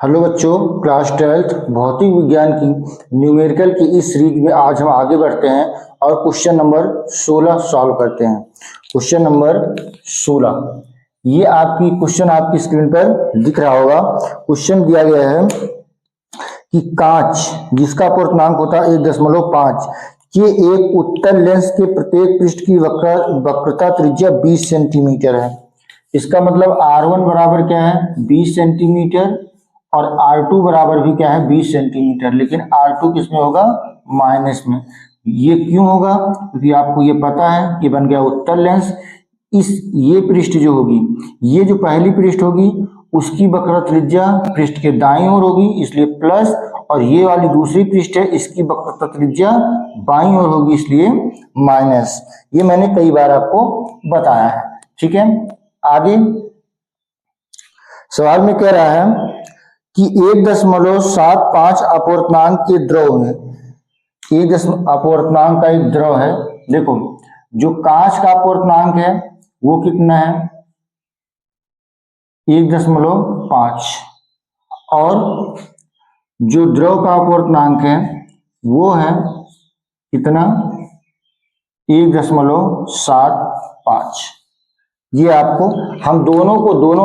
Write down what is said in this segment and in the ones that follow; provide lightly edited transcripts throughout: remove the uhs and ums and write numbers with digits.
Hello बच्चों, class 12 भौतिक विज्ञान की न्यूमेरिकल की इस सीरीज में आज हम आगे बढ़ते हैं और क्वेश्चन नंबर 16 सॉल्व करते हैं। क्वेश्चन नंबर 16 ये आपकी क्वेश्चन आपकी स्क्रीन पर दिख रहा होगा। क्वेश्चन दिया गया है कि कांच जिसका पूर्णांक होता है 1.5 के एक उत्तल लेंस के प्रत्येक पृष्ठ की वक्रता त्रिज्या 20 सेंटीमीटर है। इसका मतलब R1 बराबर क्या है 20 सेंटीमीटर और R2 बराबर भी क्या है 20 सेंटीमीटर, लेकिन R2 किस में होगा माइनस में। ये क्यों होगा? क्योंकि आपको ये पता है कि बन गया उत्तल लेंस। ये पृष्ठ जो होगी, ये जो पहली पृष्ठ होगी उसकी वक्र त्रिज्या पृष्ठ के दाईं ओर होगी, इसलिए प्लस, और ये वाली दूसरी पृष्ठ है इसकी वक्र त्रिज्या बाईं ओर होगी, इसलिए माइनस। ये मैंने कई बार आपको बताया है। ठीक है, आगे सवाल में कह रहा है कि 1.75 अपवर्तनांक के द्रव में 1 अपवर्तनांक का एक द्रव है। देखो, जो कांच का अपवर्तनांक है वो कितना है 1.5, और जो द्रव का अपवर्तनांक है वो है कितना 1.75। ये आपको हम दोनों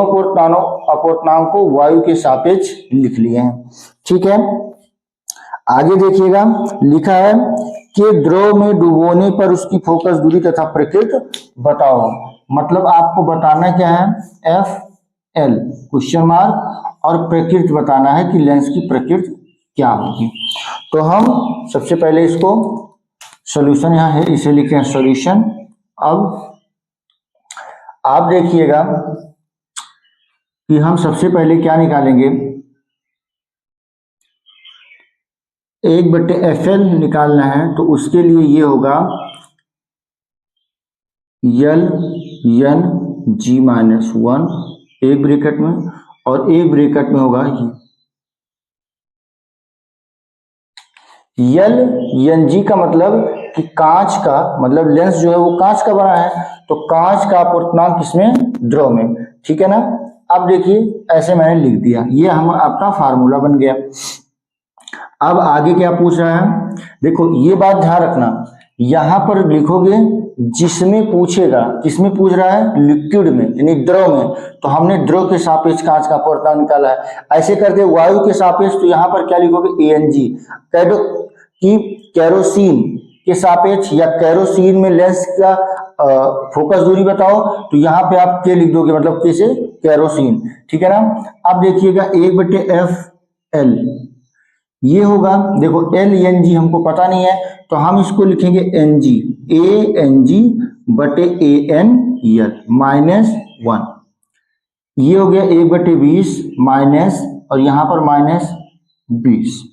अपवर्तनांक को वायु के सापेक्ष लिख लिए हैं। ठीक है, आगे देखिएगा, लिखा है कि द्रव में डुबोने पर उसकी फोकस दूरी तथा प्रकृति बताओ। मतलब आपको बताना क्या है FL क्वेश्चन मार्क, और प्रकृति बताना है कि लेंस की प्रकृति क्या होगी। तो हम सबसे पहले इसको सॉल्यूशन यहाँ है, इसे लिखते हैं सॉल्यूशन। अब आप देखिएगा कि हम सबसे पहले क्या निकालेंगे, 1/FL निकालना है, तो उसके लिए ये होगा LNG-1 एक ब्रैकेट में, और एक ब्रैकेट में होगा LNG का मतलब कि कांच का, मतलब लेंस जो है वो कांच का बना है, तो कांच का अपवर्तनांक किसमें द्रव में। ठीक है ना। अब देखिए ऐसे मैंने लिख दिया, ये हम आपका फार्मूला बन गया। अब आगे क्या पूछ रहा है, देखो ये बात ध्यान रखना, यहां पर लिखोगे जिसमें पूछेगा, किसमें पूछ रहा है लिक्विड में यानी द्रव में, तो हमने द्रव के सापेक्ष कांच का अपवर्तनांक निकाला है। ऐसे करके वायु के सापेक्ष, तो यहां पर क्या लिखोगे ANG। कि कैरोसिन के सापेक्ष या कैरोसिन में लेंस का फोकस दूरी बताओ, तो यहाँ पे आप के लिख दोगे, मतलब कैसे कैरोसिन। ठीक है ना। अब देखिएगा 1/FL ये होगा, देखो LNG हमको पता नहीं है, तो हम इसको लिखेंगे NG, ANG/ANL -1। ये हो गया 1/20 माइनस, और यहां पर -20।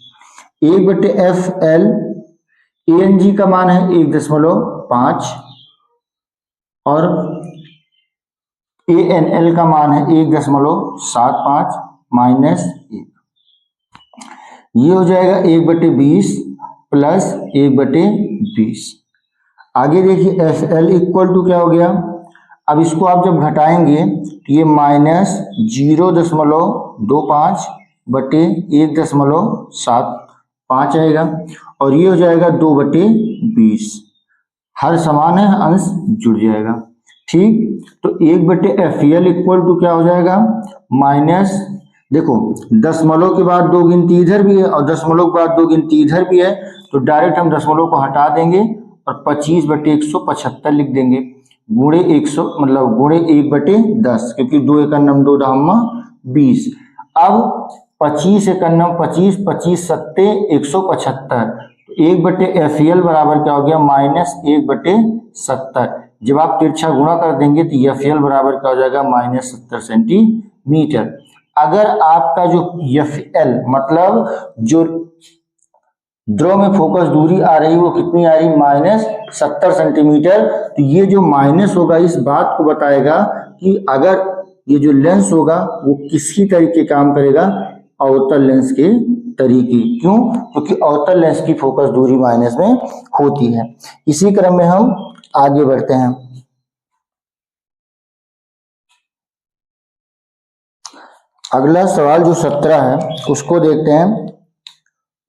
1/FL ANG का मान है 1.5, और ANL का मान है 1.75 -1। ये हो जाएगा 1/20 प्लस 1/20। आगे देखिए FL इक्वल टू क्या हो गया, अब इसको आप जब घटाएंगे तो ये -0.25 बटे 1.75 आएगा, और ये हो जाएगा 2/20। हर समान है, अंश जुड़ जाएगा। ठीक, तो 1/FL इक्वल टू क्या हो जाएगा माइनस, देखो दशमलव के बाद 2 गिनती इधर भी है और दशमलव के बाद 2 गिनती इधर भी है, तो डायरेक्ट हम दशमलव को हटा देंगे और 25/175 लिख देंगे, गुणे 100 मतलब गुणे 1/10, क्योंकि 2 एकम 2 धामा 20। अब 25 एकम 25, 25 सत्ते 175, तो 1/FL बराबर क्या हो गया -1/70। जब आप तिरछा गुणा कर देंगे तो FL बराबर क्या हो जाएगा -70 सेंटीमीटर। अगर आपका जो FL मतलब जो द्रव में फोकस दूरी आ रही वो कितनी आ रही -70 सेंटीमीटर, तो ये जो माइनस होगा इस बात को बताएगा कि अगर ये जो लेंस होगा वो किसकी तरीके काम करेगा, अवतल लेंस के तरीके। क्यों? क्योंकि अवतल लेंस की फोकस दूरी माइनस में होती है। इसी क्रम में हम आगे बढ़ते हैं। अगला सवाल जो 17 है उसको देखते हैं।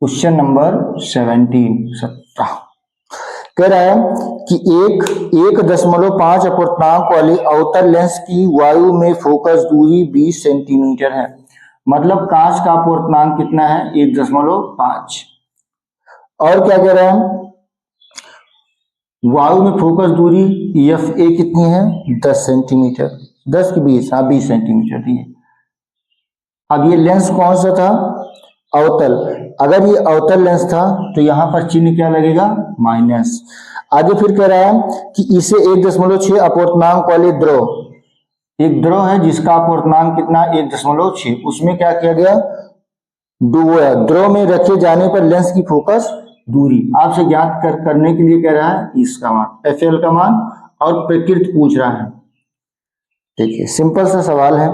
क्वेश्चन नंबर 17 कह रहा है कि 1.5 अपूर्णांक वाली अवतल लेंस की वायु में फोकस दूरी 20 सेंटीमीटर है। मतलब कांच का अपूर्णांक कितना है? 1.5। और क्या कह रहा है? वायु में फोकस दूरी FA कितनी है? 10 सेंटीमीटर। 10 की 20, हाँ 20 सेंटीमीटर दी है। अब ये लेंस कौन सा था? अवतल। अगर ये अवतल लेंस था तो यहां पर चिन्ह क्या लगेगा? माइनस। आगे फिर कह रहा है कि इसे 1.6 अपूर्णांक वाले द्रव, एक द्रव है जिसका अपूर्णांक कितना? 1.6। उसमें क्या किया गया? डुबोया। द्रव में रखे जाने पर लेंस की फोकस दूरी आपसे ज्ञात करने के लिए कह रहा है इसका मान, FL का मान, और प्रकृति पूछ रहा है। देखिए सिंपल सा सवाल है,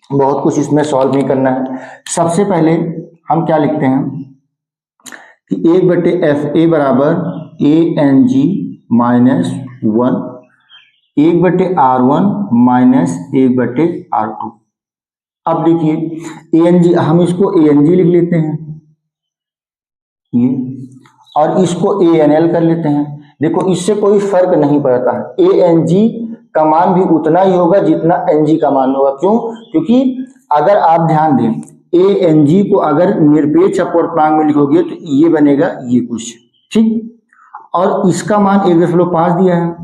बहुत कुछ इसमें सॉल्व नहीं करना है। सबसे पहले हम क्या लिखते हैं कि 1/FA बराबर ANG minus 1, 1/R1 minus 1/R2। अब देखिए ANG, हम इसको ANG लिख लेते हैं ये, और इसको ANL कर लेते हैं। देखो इससे कोई फर्क नहीं पड़ता है, ANG का मान भी उतना ही होगा जितना NG का मान होगा। क्यों? क्योंकि अगर आप ध्यान दें, ANG को अगर निरपेक्ष अपूर्णांक में लिखोगे तो ये बनेगा ये कुछ, ठीक। और इसका मान 1.5 दिया है,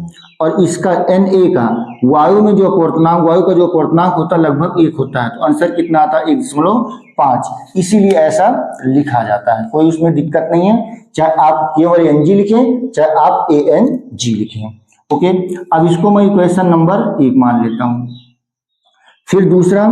और इसका Na का वायु में जो अपूर्णांक, वायु का जो अपूर्णांक होता है लगभग 1 होता है, तो आंसर कितना आता है? 1.5। इसीलिए ऐसा लिखा जाता है, कोई उसमें दिक्कत नहीं है, चाहे आप केवल NG लिखें चाहे आप ANG लिखें। ओके, अब इसको मैं इक्वेशन नंबर 1 मान लेता हूं। फिर दूसरा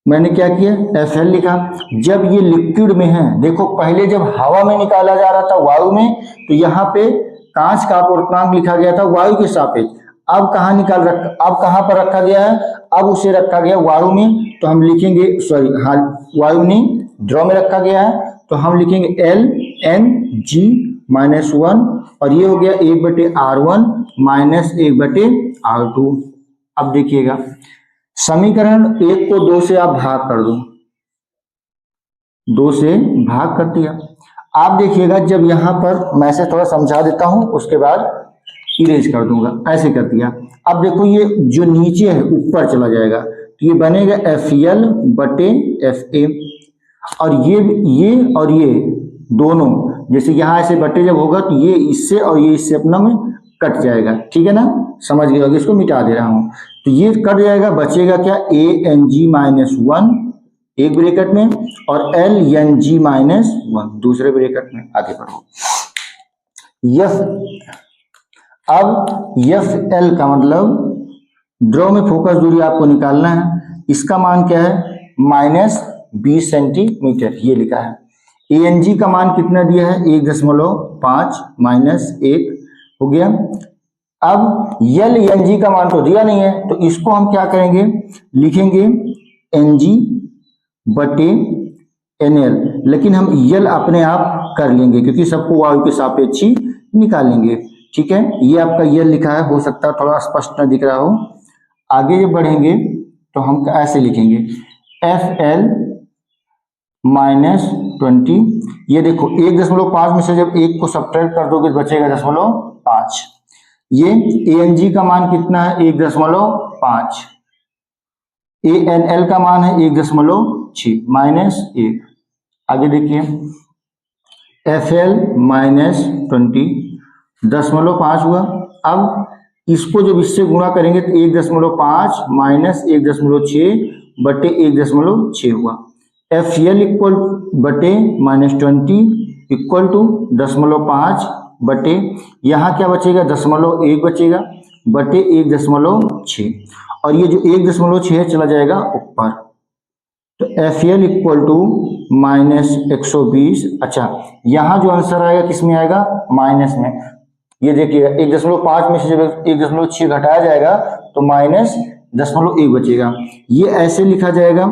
मैंने क्या किया? FL लिखा। जब ये लिक्विड में है, देखो पहले जब हवा में निकाला जा रहा था वायु में, तो यहाँ पे कांच का अपूर्णांक लिखा गया था वायु के सापेक्ष। अब कहाँ पर रखा गया है? अब उसे रखा गया वायु में, तो हम लिखेंगे, सॉरी हाँ वायु नहीं, द्रव में रखा गया है, तो हम लिखेंगे LNG माइनस 1, और ये हो गया 1/R1 माइनस 1/R2। अब देखिएगा समीकरण 1 को 2 से आप भाग कर दो, 2 से भाग कर दिया। आप देखिएगा जब यहां पर, मैं से थोड़ा समझा देता हूं उसके बाद इरेज कर दूंगा, ऐसे कर दिया। अब देखो ये जो नीचे है ऊपर चला जाएगा, तो ये बनेगा FL/FA, और ये दोनों, जैसे यहां ऐसे बटे जब होगा तो ये इससे और ये इससे अपना में कट जाएगा, ठीक है ना, समझ गए होगे। इसको मिटा दे रहा हूं, तो ये कट जाएगा, बचेगा क्या? ANG माइनस 1 एक ब्रैकेट में, और LNG माइनस 1 दूसरे ब्रैकेट में। आगे बढ़ो। अब FL का मतलब द्रव में फोकस दूरी आपको निकालना है, इसका मान क्या है? -20 सेंटीमीटर, ये लिखा है। ANG का मान कितना दिया है? 1.5 माइनस 1 हो गया। अब LNG का मान तो दिया नहीं है, तो इसको हम क्या करेंगे? लिखेंगे NG/NL, लेकिन हम L अपने आप कर लेंगे क्योंकि सबको वायु के सापेक्ष ही निकालेंगे, ठीक है। ये आपका L लिखा है, हो सकता है थोड़ा स्पष्ट न दिख रहा हो। आगे जब बढ़ेंगे तो हम ऐसे लिखेंगे FL -20। ये देखो 1.5 में से जब 1 को सब्ट्रैक्ट कर दोगे तो बचेगा 0.5। ये ANG का मान कितना है? 1.5। ANL का मान है 1.6 माइनस 1। आगे देखिए FL -20 0.5 हुआ। अब इसको जब इससे गुणा करेंगे तो 1.5 माइनस 1.6 बटे 1.6 हुआ। FL इक्वल बटे -20 इक्वल टू 0.5 बटे, यहाँ क्या बचेगा? 0.1 बचेगा बटे 1.6, और ये जो 1.6 चला जाएगा ऊपर, तो FL इक्वल टू -120। अच्छा, यहाँ जो आंसर आएगा किस में आएगा? माइनस में। ये देखिएगा 1.5 में से जब 1.6 घटाया जाएगा तो -0.1 बचेगा। ये ऐसे लिखा जाएगा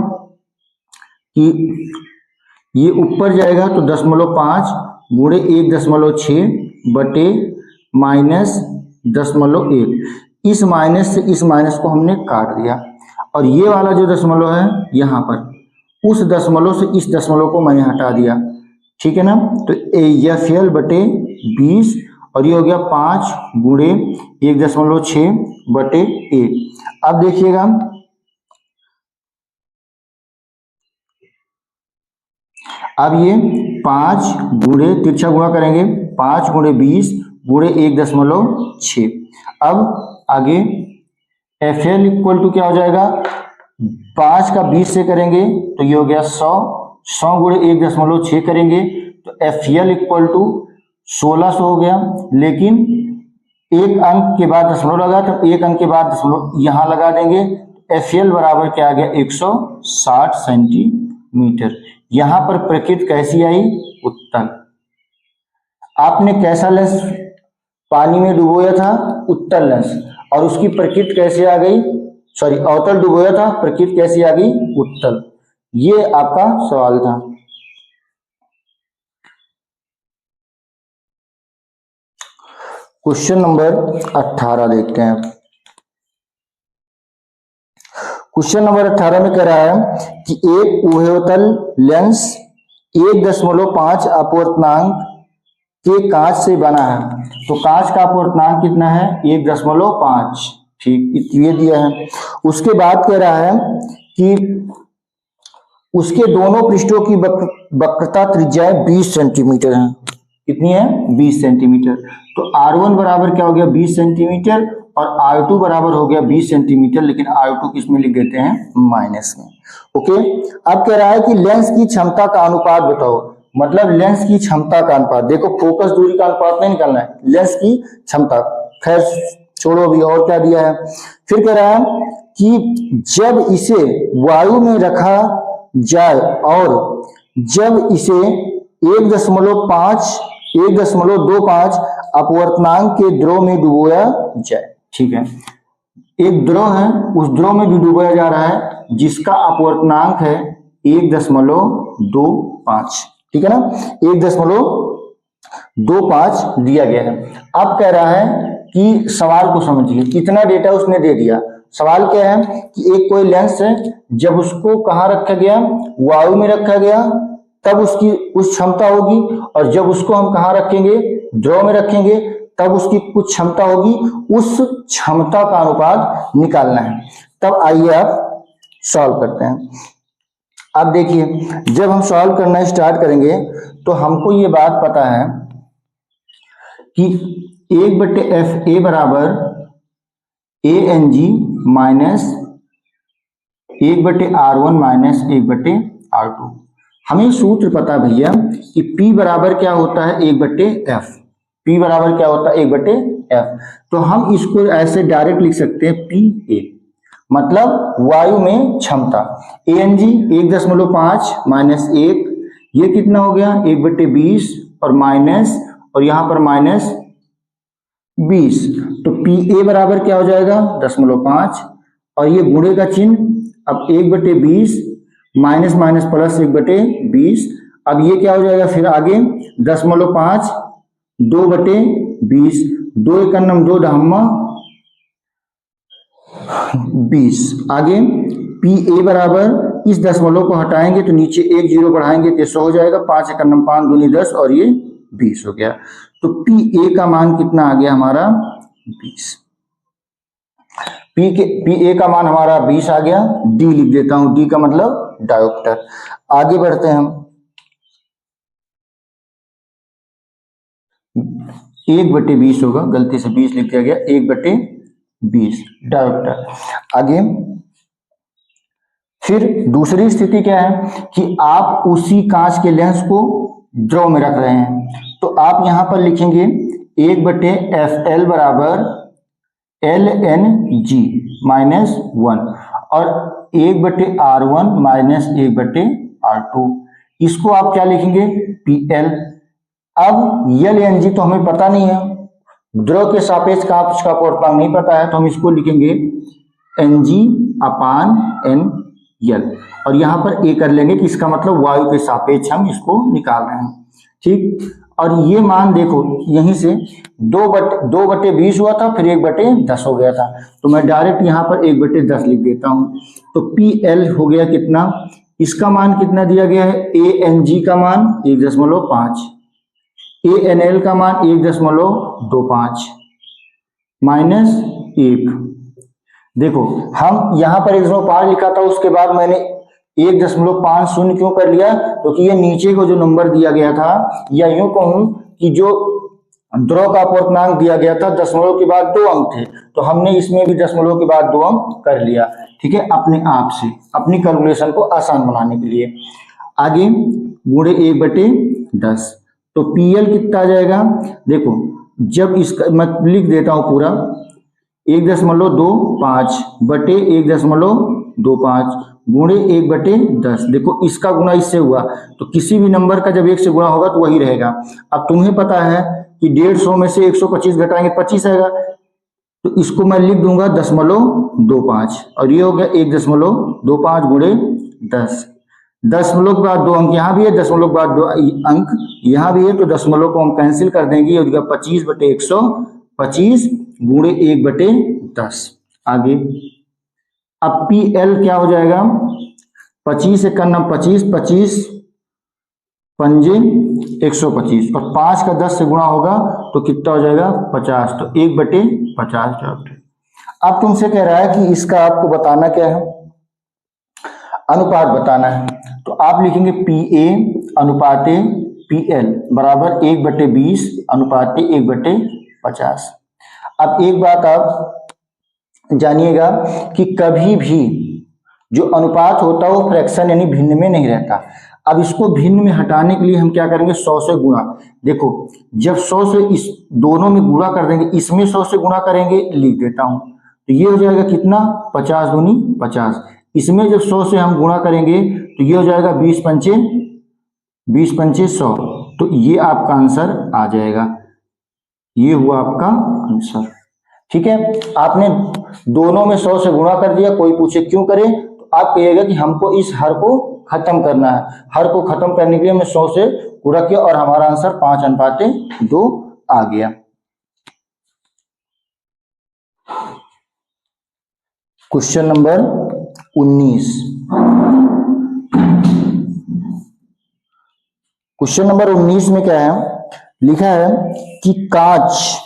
कि ये ऊपर जाएगा तो 0.5 गुणे 1.6 बटे -0.1। इस माइनस से इस माइनस को हमने काट दिया, और ये वाला जो दशमलव है यहाँ पर, उस दशमलव से इस दशमलव को मैंने हटा दिया, ठीक है ना। तो FL बटे 20 और ये हो गया 5 गुणे 1.6 बटे 1। अब देखिएगा, अब ये 5 गुणे, तिरछा गुणा करेंगे, 5 गुणे 20 गुणे 1.6। अब आगे FL इक्वल टू क्या हो जाएगा, 5 का 20 से करेंगे तो ये हो गया 100, 100 गुणे 1.6 करेंगे तो FL इक्वल टू 1600 हो गया। लेकिन एक अंक के बाद दशमलव लगा तो एक अंक के बाद दशमलव यहाँ लगा देंगे, FL बराबर क्या आ गया, 160 सेंटीमीटर। यहाँ पर प्रकृति कैसी आई, उत्तल। आपने कैसा लेंस पानी में डुबोया था, उत्तल लेंस, और उसकी प्रकृति कैसे आ गई, सॉरी अवतल डुबोया था, प्रकृति कैसी आ गई, उत्तल। ये आपका सवाल था। क्वेश्चन नंबर 18 देखते हैं। क्वेश्चन नंबर 18 में कह रहा है कि एक उभयोतल लेंस 1.5 अपवर्तनांक के कांच से बना है। तो कांच का अपवर्तनांक कितना है, 1.5, ठीक, ये दिया है। उसके बाद कह रहा है कि उसके दोनों पृष्ठों की वक्रता त्रिज्या 20 सेंटीमीटर है। कितनी है, 20 सेंटीमीटर। तो R1 बराबर क्या हो गया, 20 सेंटीमीटर, और R2 बराबर हो गया 20 सेंटीमीटर, लेकिन R2 किस में लिख देते हैं, माइनस में। ओके, अब कह रहा है कि लेंस की क्षमता का अनुपात बताओ। मतलब लेंस की क्षमता का अनुपात, देखो फोकस दूरी का अनुपात नहीं निकालना है, लेंस की क्षमता। खैर छोड़ो, अभी और क्या दिया है। फिर कह रहा है कि जब इसे वायु में रखा जाए और जब इसे 1.25 अपवर्तनांक के द्रव में डुबोया जाए। ठीक है, एक द्रव है, उस द्रव में भी डुबोया जा रहा है जिसका अपवर्तनांक है 1.25, ठीक है ना, 1.25 दिया गया है। अब कह रहा है कि सवाल को समझिए, कितना डेटा उसने दे दिया। सवाल क्या है कि एक कोई लेंस है, जब उसको कहाँ रखा गया, वायु में रखा गया, तब उसकी कुछ क्षमता होगी, और जब उसको हम कहाँ रखेंगे, द्रव में रखेंगे, तब उसकी कुछ क्षमता होगी। उस क्षमता का अनुपात निकालना है। तब आइए आप सॉल्व करते हैं। अब देखिए, जब हम सॉल्व करना स्टार्ट करेंगे तो हमको ये बात पता है कि 1/FA बराबर ANG minus 1/R1 minus 1/R2। हमें सूत्र पता भैया कि P बराबर क्या होता है, 1/F। P बराबर क्या होता है, 1/F। तो हम इसको ऐसे डायरेक्ट लिख सकते हैं PA, मतलब वायु में क्षमता। ANG 1.5 माइनस 1, ये कितना हो गया, 1/20, और माइनस, और यहां पर माइनस 20। तो PA बराबर क्या हो जाएगा, 0.5, और ये गुणे का चिन्ह। अब 1/20 माइनस माइनस प्लस 1/20। अब ये क्या हो जाएगा, फिर आगे 0.5 2/20, 2 1 2 दहम्मा 20। आगे PA बराबर, इस दशमलव को हटाएंगे तो नीचे 1 0 बढ़ाएंगे तो 100 हो जाएगा, 5 1 5 दूनी 10, और ये 20 हो गया। तो PA का मान कितना आ गया हमारा, 20। PA का मान हमारा 20 आ गया। D लिख देता हूं, D का मतलब डायोप्टर। आगे बढ़ते हैं हम। 1/20 होगा, गलती से 20 लिख दिया गया, 1/20 डायोप्टर। आगे फिर दूसरी स्थिति क्या है कि आप उसी कांच के लेंस को द्रव में रख रहे हैं। तो आप यहां पर लिखेंगे 1/FL बराबर LNG माइनस 1, और 1/R1 माइनस 1/R2। इसको आप क्या लिखेंगे, PL। अब LNG तो हमें पता नहीं है, द्रव के सापेक्ष कांच का अपवर्तनांक नहीं पता है, तो हम इसको लिखेंगे NG/NL, और यहां पर A कर लेंगे कि इसका मतलब वायु के सापेक्ष हम इसको निकाल रहे हैं। ठीक, और ये मान देखो यहीं से 2/20 हुआ था, फिर 1/10 हो गया था, तो मैं डायरेक्ट यहाँ पर 1/10 लिख देता हूँ। तो PL हो गया कितना, इसका मान कितना दिया गया है, ANG का मान 1.5, ANL का मान 1.25 माइनस 1। देखो हम यहाँ पर 1.5 लिखा था, उसके बाद मैंने 1.50 क्यों कर लिया, क्योंकि ये नीचे को जो नंबर दिया गया था, या यूं कहूं कि जो द्रव का अपूर्णांक दिया गया था दशमलव के बाद 2 अंक थे, तो हमने इसमें भी दशमलव के बाद 2 अंक कर लिया, ठीक है, अपने आप से, अपनी कैलकुलेशन को आसान बनाने के लिए। आगे गुणे 1/10, तो PL कितना आ जाएगा, देखो जब इसका मैं लिख देता हूं पूरा, 1.25 बटे 1.25 गुणे 1/10। देखो इसका गुणा इससे हुआ, तो किसी भी नंबर का जब 1 से गुणा होगा तो वही रहेगा। अब तुम्हें पता है कि 150 में से 125 घटाएंगे 25 आएगा, तो इसको मैं लिख दूंगा 0.25, और ये हो गया 1.25 गुणे 10। दशमलव के बाद 2 अंक यहाँ भी है, दशमलव के बाद 2 अंक यहाँ भी है, तो दशमलव को हम कैंसिल कर देंगे, ये हो गया 25/125 गुणे 1/10। आगे अब PL क्या हो जाएगा, 25 से करना 25, 25 पंजे 125, और 5 का 10 से गुणा होगा तो कितना हो जाएगा 50, तो 1/50। अब तुमसे कह रहा है कि इसका आपको बताना क्या है, अनुपात बताना है, तो आप लिखेंगे PA अनुपाते PL बराबर 1/20 अनुपाते 1/50। अब एक बात आप जानिएगा कि कभी भी जो अनुपात होता है वो फ्रैक्शन यानी भिन्न में नहीं रहता। अब इसको भिन्न में हटाने के लिए हम क्या करेंगे, 100 से गुणा। देखो जब 100 से इस दोनों में गुणा कर देंगे, इसमें 100 से गुणा करेंगे, लिख देता हूं, तो ये हो जाएगा कितना, 50 दूनी 50। इसमें जब 100 से हम गुणा करेंगे तो ये हो जाएगा 20 पंचे 100, तो ये आपका आंसर आ जाएगा, ये हुआ आपका आंसर। ठीक है, आपने दोनों में 100 से गुणा कर दिया, कोई पूछे क्यों करें, तो आप कहिएगा कि हमको इस हर को खत्म करना है, हर को खत्म करने के लिए हमने 100 से गुणा किया और हमारा आंसर 5/2 आ गया। Question number 19। क्वेश्चन नंबर 19 में क्या है, लिखा है कि कांच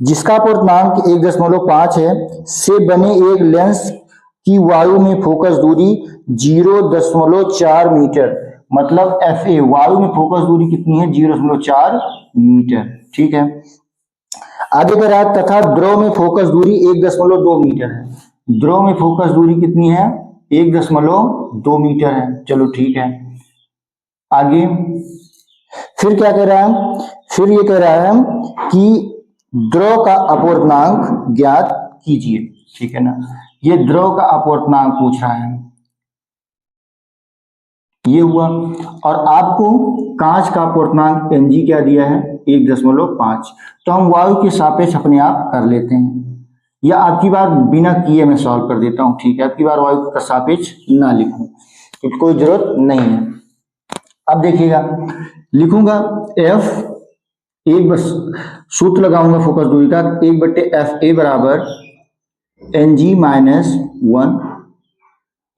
जिसका अपूर्णांक 1.5 है से बने एक लेंस की वायु में फोकस दूरी 0.4 मीटर, मतलब FA वायु में फोकस दूरी कितनी है, 0.4 मीटर। ठीक है, आगे कह रहा है तथा द्रव में फोकस दूरी 1.2 मीटर है। द्रव में फोकस दूरी कितनी है, 1.2 मीटर है। चलो ठीक है, आगे फिर क्या कह रहा है, फिर ये कह रहा है कि द्रव का अपूर्णांक ज्ञात कीजिए। ठीक है ना, ये द्रव का अपूर्णांक पूछ रहा है, ये हुआ, और आपको कांच का अपूर्णांक Mg क्या दिया है, 1.5। तो हम वायु के सापेक्ष अपने आप कर लेते हैं, या आपकी बार बिना किए मैं सॉल्व कर देता हूं। ठीक है, आपकी बार वायु का सापेक्ष ना लिखूं क्योंकि कोई जरूरत नहीं है। अब देखिएगा, लिखूंगा F, एक बस सूत्र लगाऊंगा फोकस दूरी का, 1/FA बराबर Ng minus 1,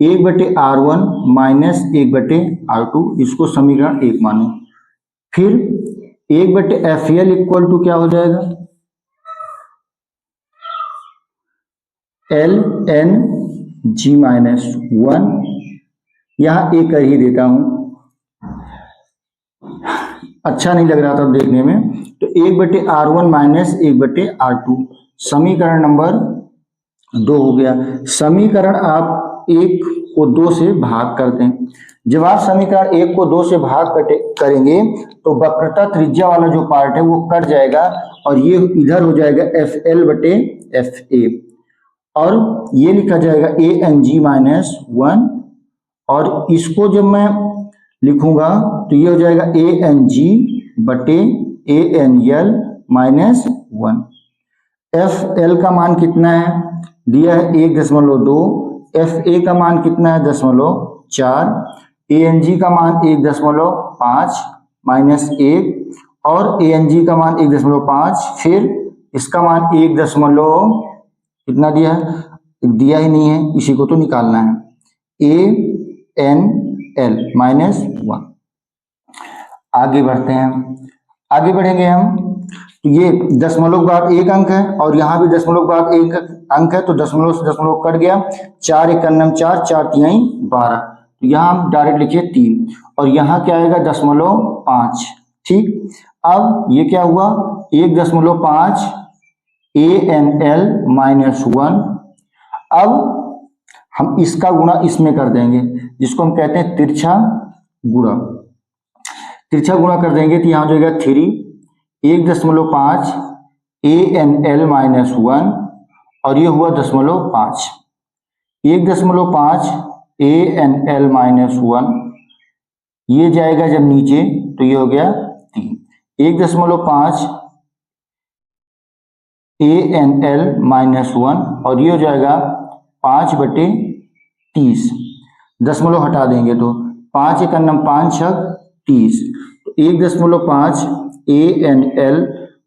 1/R1 minus 1/R2, इसको समीकरण 1 मानो। फिर 1/FL इक्वल टू क्या हो जाएगा, LNG माइनस 1, यहां एक कर ही देता हूं, अच्छा नहीं लग रहा था देखने में, तो 1/R1 माइनस 1/R2, समीकरण नंबर 2 हो गया। समीकरण आप 1 को 2 से भाग कर दें। जब आप समीकरण 1 को 2 से भाग करेंगे तो वक्रता त्रिज्या वाला जो पार्ट है वो कट जाएगा, और ये इधर हो जाएगा FL/FA, और ये लिखा जाएगा ANG माइनस 1, और इसको जब मैं लिखूंगा तो ये हो जाएगा ANG/ANL माइनस 1। FL का मान कितना है, दिया है 1.2, FA का मान कितना है 0.4, ANG का मान 1.5 -1 और ANG का मान 1.5, फिर इसका मान 1 दशमलव कितना दिया है, दिया ही नहीं है, इसी को तो निकालना है, ANL -1। आगे बढ़ते हैं, आगे बढ़ेंगे हम, तो ये दशमलव के बाद 1 अंक है और यहाँ भी दशमलव के बाद 1 अंक है, तो दशमलव से दशमलव कट गया, 4 × 1 = 4, 4 × 3 = 12, तो यहाँ हम डायरेक्ट लिखिए 3 और यहाँ क्या आएगा 0.5। ठीक, अब ये क्या हुआ 1.5 ANL -1। अब हम इसका गुणा इसमें कर देंगे, जिसको हम कहते हैं तिरछा गुणा। तिरछा गुणा कर देंगे तो यहाँ हो जाएगा 3, 1.5 ANL -1 और ये हुआ 0.5, 1.5 ANL -1, ये जाएगा जब नीचे तो ये हो गया 3, 1.5 ANL -1 और ये हो जाएगा 5/30, दशमलव हटा देंगे तो 5 × 5 = 30, तो 1.5 ANL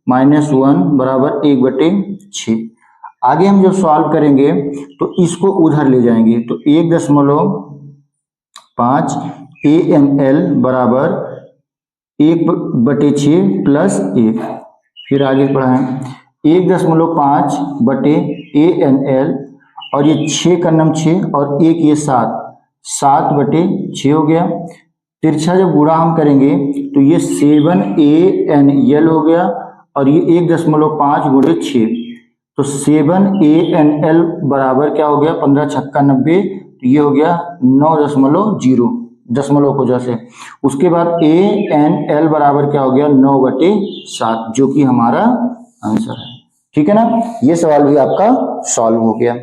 -1 बराबर 1/6। आगे हम जब सॉल्व करेंगे तो इसको उधर ले जाएंगे, तो 1.5 ANL बराबर 1/6 + 1, फिर आगे बढ़ाएं 1.5 ANL और ये 6 × 6 और 1 ये 7, 7/6 हो गया। तिरछा जब गुणा हम करेंगे तो ये 7 ANL हो गया और ये 1.5 × 6, तो 7 ANL बराबर क्या हो गया 15 × 6 = 90, तो ये हो गया 9.0 दशमलव को जैसे, उसके बाद ANL बराबर क्या हो गया 9/7, जो कि हमारा आंसर है। ठीक है ना, ये सवाल भी आपका सॉल्व हो गया।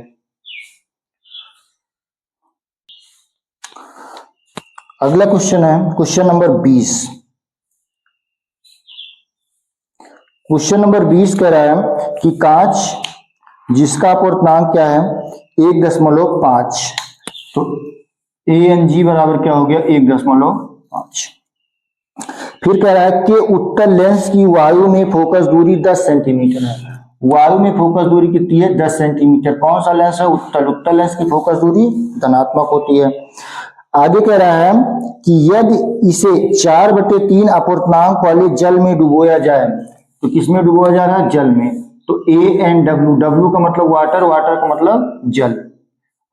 अगला क्वेश्चन है क्वेश्चन नंबर 20। क्वेश्चन नंबर 20 कह रहा है कि कांच जिसका अपूर्णांक क्या है 1.5, तो ANG बराबर क्या हो गया 1.5। फिर कह रहा है कि उत्तल लेंस की वायु में फोकस दूरी 10 सेंटीमीटर है। वायु में फोकस दूरी कितनी है 10 सेंटीमीटर। कौन सा लेंस है उत्तल, उत्तल लेंस की फोकस दूरी धनात्मक होती है। आगे कह रहा है कि यदि इसे 4/3 अपूर्णांक वाले जल में डुबोया जाए, तो किसमें डुबोया जा रहा है जल में, तो ANW, W का मतलब वाटर, वाटर का मतलब जल,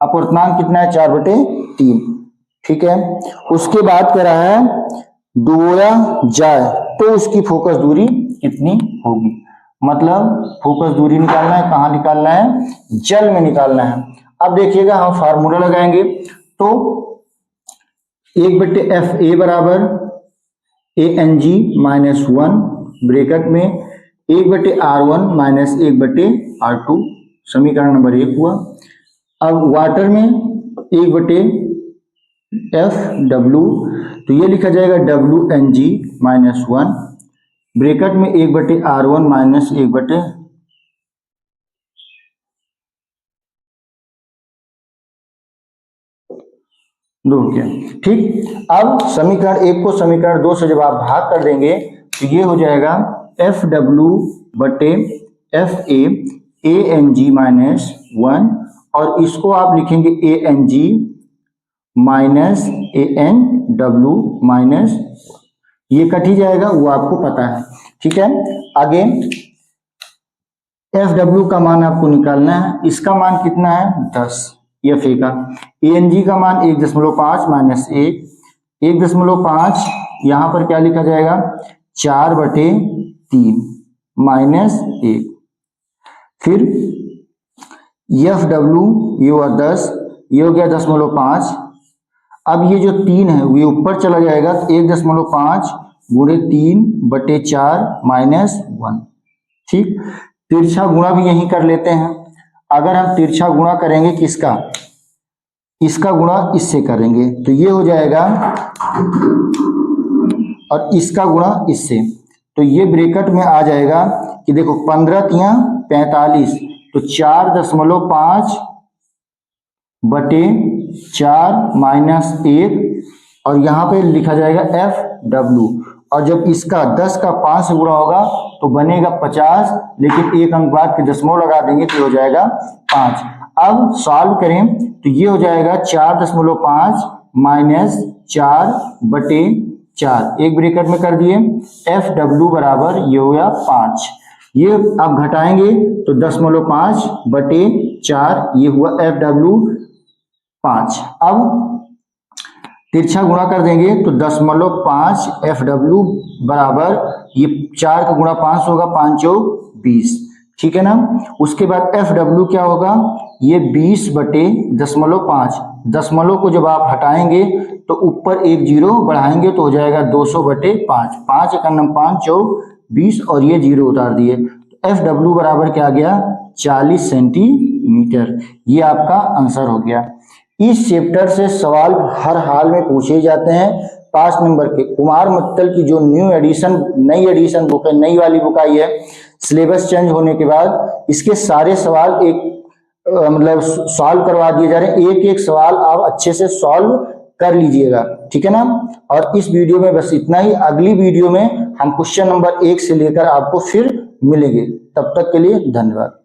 अपूर्णांक कितना है 4/3। ठीक है, उसके बाद कह रहा है डुबोया जाए तो उसकी फोकस दूरी कितनी होगी, मतलब फोकस दूरी निकालना है, कहाँ निकालना है जल में निकालना है। अब देखिएगा हम फार्मूला लगाएंगे, तो 1/FA बराबर ANG -1 ब्रैकेट में 1/R1 - 1/R2, समीकरण नंबर 1 हुआ। अब वाटर में 1/FW, तो ये लिखा जाएगा WNG -1 ब्रैकेट में 1/R1 - 1/, दो गया। ठीक, अब समीकरण 1 को समीकरण 2 से जब आप भाग कर देंगे तो ये हो जाएगा FW/FA ANG -1 और इसको आप लिखेंगे ANG -ANW -, ये कट ही जाएगा, वो आपको पता है। ठीक है, आगे FW का मान आपको निकालना है, इसका मान कितना है 10 FA का। ANG का मान 1.5 - 1, 1.5 यहाँ पर क्या लिखा जाएगा 4/3 -1, फिर FW ये हुआ 10, ये हो गया 0.5। अब ये जो 3 है ये ऊपर चला जाएगा, तो 1.5 × 3/4 -1। ठीक, तिरछा गुणा भी यहीं कर लेते हैं। अगर हम तिरछा गुणा करेंगे किसका, इसका गुणा इससे करेंगे तो ये हो जाएगा, और इसका गुणा इससे, तो ये ब्रैकेट में आ जाएगा कि देखो 15 × 3 = 45, तो 4.5/4 -1 और यहाँ पे लिखा जाएगा FW और जब इसका 10 का 5 से गुणा होगा तो बनेगा 50, लेकिन एक अंक बाद के दशमलव लगा देंगे तो हो जाएगा 5। अब सॉल्व करें तो ये हो जाएगा 4.5 माइनस 4/4, एक ब्रैकेट में कर दिए। FW बराबर ये हो गया 5, ये आप घटाएंगे तो 0.5/4 ये हुआ FW 5। अब तिरछा गुणा कर देंगे तो 10.5 FW बराबर ये 4 का गुणा 5 होगा, 5 चौक 20, ठीक है ना। उसके बाद FW क्या होगा, ये 20/10.5, दशमलव को जब आप हटाएंगे तो ऊपर एक जीरो बढ़ाएंगे तो हो जाएगा 200/5, 5 एक 5 चौक 20 और ये जीरो उतार दिए तो FW बराबर क्या आ गया 40 सेंटीमीटर। ये आपका आंसर हो गया। इस चैप्टर से सवाल हर हाल में पूछे जाते हैं। 5 नंबर के कुमार मित्तल की जो नई एडिशन बुक है, नई वाली बुक आई है, सिलेबस चेंज होने के बाद इसके सारे सवाल मतलब सॉल्व करवा दिए जा रहे हैं। एक एक सवाल आप अच्छे से सॉल्व कर लीजिएगा, ठीक है ना। और इस वीडियो में बस इतना ही। अगली वीडियो में हम क्वेश्चन नंबर 1 से लेकर आपको फिर मिलेंगे। तब तक के लिए धन्यवाद।